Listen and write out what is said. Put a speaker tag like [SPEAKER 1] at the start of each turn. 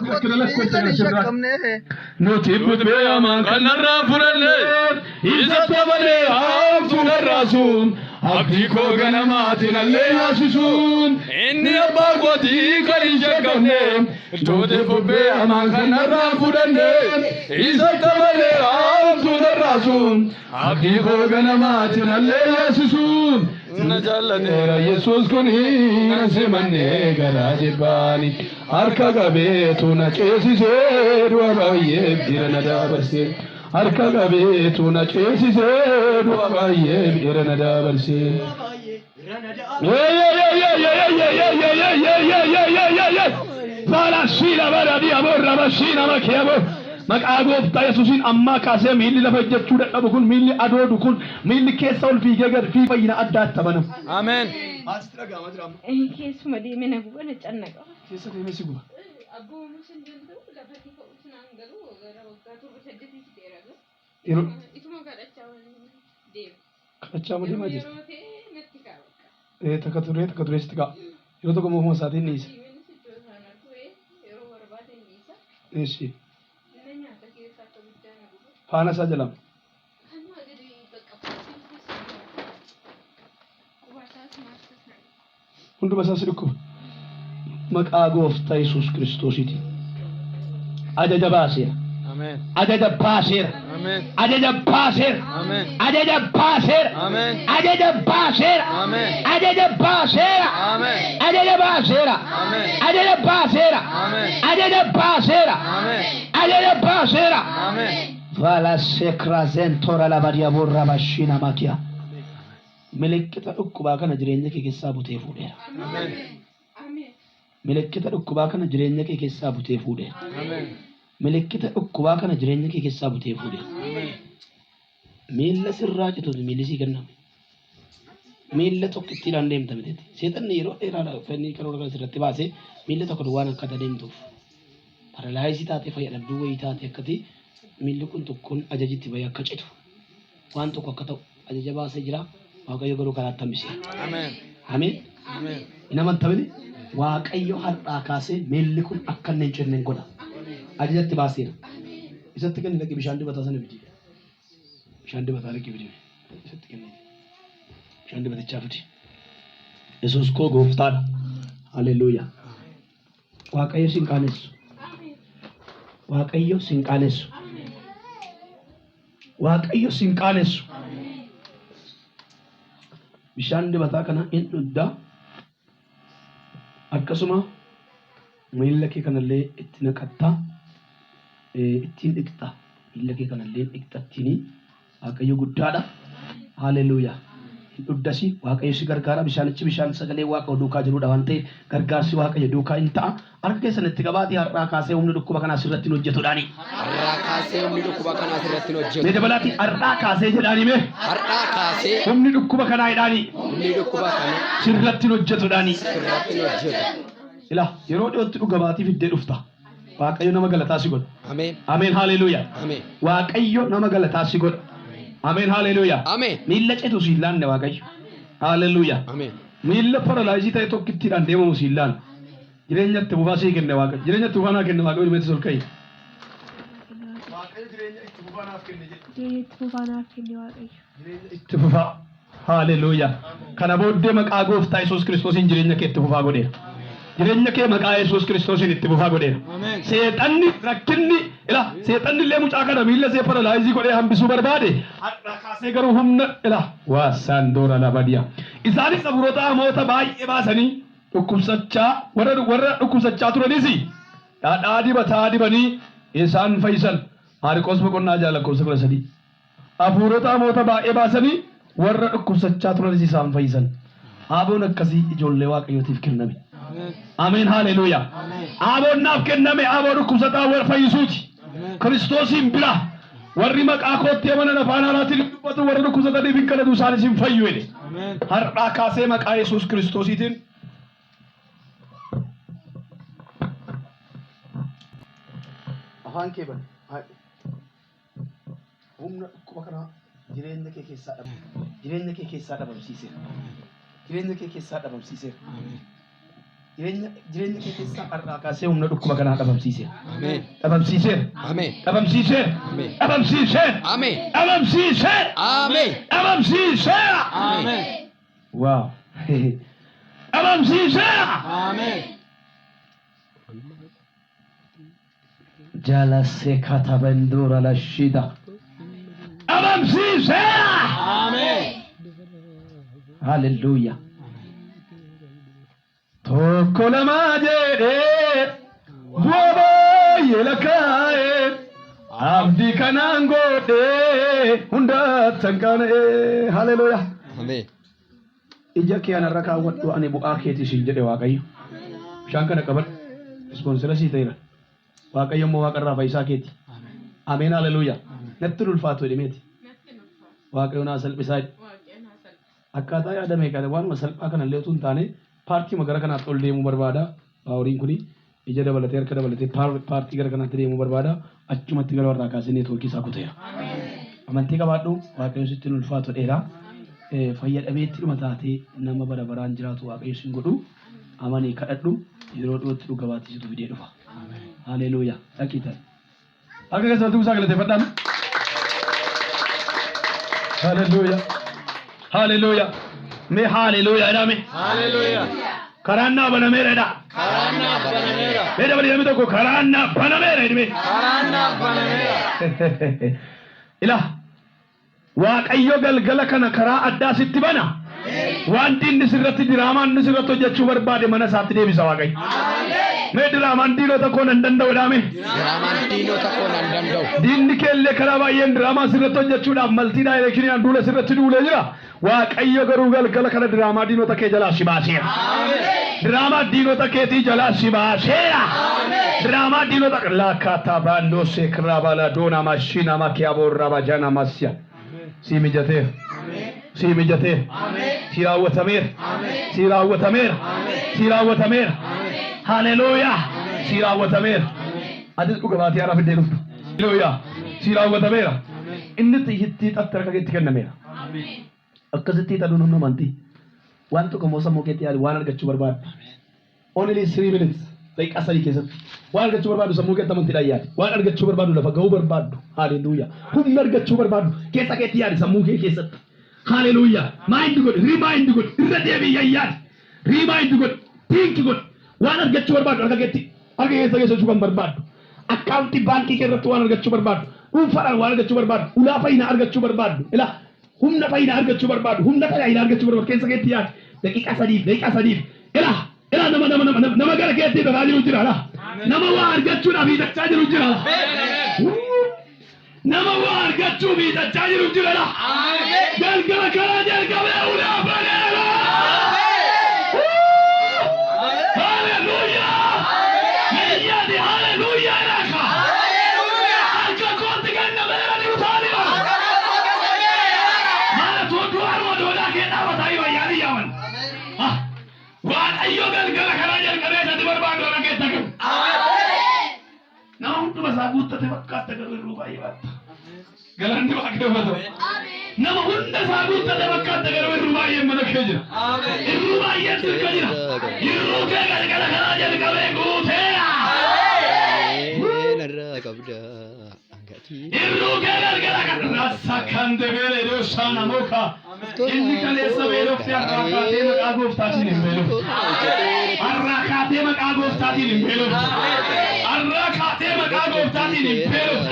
[SPEAKER 1] rakkina lakkoofsa sirraa nuti bubbee amaan kanarraa fudhanne isa tabalee haamtu narraasuun abdii koo ganamaatiin allee yaasisuun inni abbaa kootii kan hin shakkamne nuti bubbee amaan kanarraa fudhanne isa tabalee haamtu narraasuun abdii koo ganamaatiin allee yaasisuun na jaallateera Yesuus kuni nasi mannee garaa jibbaani harka qabeetu na ceesisee du'a baay'ee bira na dabarsee harka qabeetu na ceesisee du'a baay'ee bira na dabarsee Balasina baradi amor rabashina makiabo maqaa gooftaa Yesuusiin ammaa kaasee miilli lafa jechuu dadhabu kun miilli adoodu kun miilli keessa ol fiigee gad fi fayyina addaatti tabanu. Ameen. Astra gaama jiraama.
[SPEAKER 2] Keessuma deemee na guba na cannaqa.
[SPEAKER 1] Keessa deemee si guba.
[SPEAKER 2] Abboo musin jentu lafa tifa usunaan galu gara waggaa torba saddeetii si dheeratu.
[SPEAKER 1] Yeroo.
[SPEAKER 2] Ituma kadhachaa deemu.
[SPEAKER 1] Kadhachaa deemaa jirti.
[SPEAKER 2] Yeroo ta'e natti kaa'u.
[SPEAKER 1] Takka turee sitti kaa'u. Yeroo tokko moofuma isaatiin ni isa. Eeshi. Faana isaa jalama. Hunduma isaas dhukkuba. Maqaa gooftaa Yesuus Kiristoosiiti. Ajaja baaseera.
[SPEAKER 3] Ameen.
[SPEAKER 1] Ajaja baaseera.
[SPEAKER 3] Ameen.
[SPEAKER 1] Ajaja baaseera.
[SPEAKER 3] Ameen.
[SPEAKER 1] Ajaja baaseera.
[SPEAKER 3] Ameen.
[SPEAKER 1] Ajaja baaseera.
[SPEAKER 3] Ameen.
[SPEAKER 1] Ajaja baaseera.
[SPEAKER 3] Ameen.
[SPEAKER 1] Ajaja baaseera.
[SPEAKER 3] Ameen.
[SPEAKER 1] Ajaja baaseera.
[SPEAKER 3] Ameen.
[SPEAKER 1] Ajaja baaseera.
[SPEAKER 3] Ameen.
[SPEAKER 1] Ajaja baaseera.
[SPEAKER 3] Ameen.
[SPEAKER 1] Vala sekra zentora la badia borra bashina makia. Melekita dhukkubaa kana jireenya kee keessaa butee fuudheera.
[SPEAKER 3] Ameen.
[SPEAKER 1] Melekita dhukkubaa kana jireenya kee keessaa butee fuudheera.
[SPEAKER 3] Ameen.
[SPEAKER 1] Melekita dhukkubaa kana jireenya kee keessaa butee fuudheera.
[SPEAKER 3] Ameen.
[SPEAKER 1] Miilla sirraa cituutu miilli sii kenname. Miilla tokko ittiidhaan deemta miteeti. Seexanni yeroo dheeraadhaaf fannii karoora kana sirratti baasee miilla tokko duwwaan akka deemtuuf. Paralaayisii taatee fayyadamduu wayii taatee akkati miilli kun tokkoon ajajitti bahee akka citu. Waan tokko akka ta'u ajaja baasee jira. Waaqayyo garuu karaatti hambisee.
[SPEAKER 3] Ameen.
[SPEAKER 1] Ameen.
[SPEAKER 3] Ameen.
[SPEAKER 1] Nama tabini Waaqayyo har'aa kaasee miilli kun akka hin cinne godha. Ajajatti baaseera. Isatti kenni dhaqee bishaan dibataa sana fidi. Bishaan dibataa dhaqee fidi. Isatti kenni. Bishaan dibatichaa fidi. Yesuus koo gooftaadha. Haleluuyaa. Waaqayyo sin qaanessu. Waaqayyo sin qaanessu. Waaqayyo sin qaanessu. Bishaan dibataa kana hin dhugdaa. Akkasuma miilla kee kanallee itti naqattaa. Ittiin dhiqxa. Miilla kee kanallee dhiqxattiini. Waaqayyo guddaadha. Haleluuyaa. Hin dhugdasi. Waaqayyo si gargaara. Bishaanichi bishaan sagalee Waaqa duukaa jirudha waan ta'eef gargaarsi Waaqayyo duukaa hin ta'a. Harka keessan itti qabaatee har'aa kaasee humni dhukkuba kanaa sirratti hin hojjetudhaani.
[SPEAKER 3] Har'aa kaasee humni dhukkuba kanaa sirratti hin hojjetu.
[SPEAKER 1] Mee dabalaati har'aa kaasee jedhaani mee.
[SPEAKER 3] Har'aa kaasee
[SPEAKER 1] Humni dhukkuba kanaa jedhaani.
[SPEAKER 3] humni dhukkuba kanaa
[SPEAKER 1] Sirratti hin hojjetudhaani.
[SPEAKER 3] sirratti hin hojjetu.
[SPEAKER 1] Ila yeroo dhiyootti dhugabaatii fiddee dhufta. Waaqayyo nama galataa si godha.
[SPEAKER 3] Ameen.
[SPEAKER 1] Ameen haleluuyaa.
[SPEAKER 3] Ameen.
[SPEAKER 1] Waaqayyo nama galataa si godha. Ameen haleluuyaa.
[SPEAKER 3] Ameen.
[SPEAKER 1] Miilla cetu si laanne Waaqayyo. Haleluuyaa.
[SPEAKER 3] Ameen.
[SPEAKER 1] Miilla paralaayizii ta'e tokkittiidhaan deemamu si laanne. Jireenyatti bufaa sii kenne Waaqayyo. Jireenyatti bufaa naa kenne Waaqayyo dhumatti sol ka'i. Waaqayyo jireenya itti bufaa naaf kenne jedhe.
[SPEAKER 2] Jireenya bufaa naaf kenne Waaqayyo.
[SPEAKER 1] Jireenya itti bufaa. Haleluuyaa. Kana booddee maqaa gooftaa Yesuus Kiristoosiin jireenya kee itti bufaa godheera. Jireenya kee maqaa Yesuus Kiristoosiin itti bufaa godheera.
[SPEAKER 3] Ameen.
[SPEAKER 1] Seexanni rakkinni ila seexanni illee mucaa kana miilla see paralaayizii godhee hambisuu barbaade har'a kaasee garuu humna ila waa saandoora labadiya. Isaanis saburoota hamoota baay'ee baasanii dhukkubsachaa warra dhukkubsachaa turanis dhaadhaa dibataa dibanii isaan fayyisan. Maariqoos boqonnaa ja'a lakkoofsa 13. Hafuurota hamoota baay'ee baasanii warra dhukkubsachaa turanis isaan fayyisan. Aaboon akkasii ijoollee Waaqayyootiif kenname. Ameen haleluuyaa. Aaboon naaf kenname aaboo dhukkubsataa warra fayyisuuti. Kiristoosiin bira warri maqaa kootti amanan afaan haaraatiin dubbatu warra dhukkubsataniif hin kadhatu isaanis hin fayyu jedhe. Har'aa kaasee maqaa Yesuus Kiristoosiitiin afaan kee bane humna dhukkuba kanaa jireenya kee keessaa dhabamsiiseera. Jireenya kee keessaa dhabamsiiseera. Jireenya kee keessaa dhabamsiiseera. jireenya kee keessaa har'aa kaasee humna dhukkuba kanaa dhabamsiise.
[SPEAKER 3] Ameen.
[SPEAKER 1] Dhabamsiise.
[SPEAKER 3] Ameen.
[SPEAKER 1] Dhabamsiise.
[SPEAKER 3] Ameen.
[SPEAKER 1] Dhabamsiise.
[SPEAKER 3] Ameen.
[SPEAKER 1] Dhabamsiise.
[SPEAKER 3] Ameen.
[SPEAKER 1] Dhabamsiise.
[SPEAKER 3] Ameen.
[SPEAKER 1] Wow. Dhabamsiise.
[SPEAKER 3] Ameen.
[SPEAKER 1] Jalase katabendura la shida. Dhabamsiise.
[SPEAKER 3] Ameen.
[SPEAKER 1] Hallelujah. Tokko lama jedhee bu'aa yelakaa'ee abdii kanaan godhee hunda tankaanee. Hallelujah.
[SPEAKER 3] Ameen.
[SPEAKER 1] Ija kee anarra kaawwadhu ani bu'aa keetii siin jedhe Waaqayyo. Bishaan kana qabadhu. Ispoonsera sii ta'eera. Waaqayyo immoo waaqarraa fayyisaa keeti. Ameen. Hallelujah. Natti ulfaatu jedhameeti. Waaqayyo naa salphisaa jedhe. Akkaataa yaadame kana waanuma salphaa kana illee utuu hin taane paartii magara kanaatti ol deemuu barbaada. Horiin kuni ija dabalatee harka dabalatee paartii gara kanaatti deemuu barbaada. Achumatti gara warraa kaasee neetwoorkii isaa kuteera. Amantii qabaadhu Waaqayyo sitti ulfaatu dheeraa. Fayya dhabeetti dhuma taatee nama bara baraan jiraatu Waaqayyo sin godhu. Amanii kadhadhu yeroo dhiyootti dhuga baatisitu fidee dhufa. Haleluuyaa. Dhaqiitan. Akka keessatti kuusaa galateeffadhaan. Haleluuyaa. Haleluuyaa. Mee haleluuyaa jedhame.
[SPEAKER 3] Haleluuyaa.
[SPEAKER 1] Karaan naa banameera jedha.
[SPEAKER 3] Karaan naaf banameera.
[SPEAKER 1] Mee dabalee namni tokko karaan naa banameera jedhame.
[SPEAKER 3] Karaan naaf banameera.
[SPEAKER 1] Ilaa Waaqayyo galgala kana karaa addaa sitti bana. Wanti inni sirratti diraamaan inni sirratti hojjechuu barbaade mana isaatti deebisa Waaqayyo. Mee diraamaan diinota koo nan danda'u jedhame.
[SPEAKER 3] Diraamaan diinota koo nan danda'u.
[SPEAKER 1] Diinni keellee karaa baay'een diraamaa sirratti hojjechuudhaaf maltii daayireekshiniidhaan duula sirratti duulee jira. Waaqayyo garuu galgala kana diraamaa diinota kee jalaa si baaseera. Diraamaa diinota keetii jalaa si baaseera. Diraamaa diinota lakkaataa baandoo seekiraa balaa doonaa maashina makiyaa boorraa bajana masya. Si mijateera. Si mijateera. Si raawwatameera. Si raawwatameera. Si raawwatameera. Haleluuyaa. Si raawwatameera. Atis dhuga baatee haala fiddee dhuftu. Haleluuyaa. Si raawwatameera. Inni xiyyittii xatti harka keetti kennameera. Akkasitti hidhaduun humna amantii. Waan tokko immoo sammuu keetti yaadu waan argachuu barbaadu. Only 3 minutes. Daqiiqaa 3 keessatti. Waan argachuu barbaadu sammuu keetti amantiidhaan yaadu. Waan argachuu barbaadu lafa gahuu barbaadu. Haleluuyaa. Humna argachuu barbaadu keessa keetti yaadu sammuu kee keessatti. Haleluuyaa. Mind God, remind God, irra deebi'ee yaadu. Remind God, think God. Waan argachuu barbaadu harka keetti. Harka keessa keessachuu kan barbaadu. Akkaawuntii baankii kee irratti waan argachuu barbaadu. Dhuunfaadhaan waan argachuu barbaadu. Ulaa fayyina argachuu barbaadu. Ilaa humna fayyina argachuu barbaadu. Humna tajaajila argachuu barbaadu keessa keetti yaadu. Daqiiqaa 3. Ilaa nama gara keetti dhaqaa jiru jira. Nama waa argachuudhaaf hiixachaa jiru jira. Nama waa argachuu hiixachaa jiru jira. Galgala karaa jalqabee ulaa baneera. Haleluuyaa. Meeyyaati haleluuyaa ilaaka. Harka kootti kennameera ni utaaliba. Maala tuutuu harma doonaa kee dhaabataa ibayyaanii yaaman. Waaqayyo galgala karaa jalqabee sadi barbaadu harka keessa qabu. Nama hunduma isaa guuttate fakkaata garuu irruu baay'ee baatta. Galanni waaqayyoota. Nama hunda isaa guuttate fakkaata garuu irruu baay'ee mana kee jira. Irruu baay'ee sirka jira. Irruu kee galgala karaa jalqabee guuteera.
[SPEAKER 3] Narraa qabda.
[SPEAKER 1] Irruu kee galgala kana sakkan deebi'ee deebisaa namoota. Inni kaleessa beelofte arraakaatee maqaa gooftaatiin hin beelofte. Arraakaatee maqaa gooftaatiin hin beelofte. Arraakaatee maqaa gooftaatiin hin beelofte.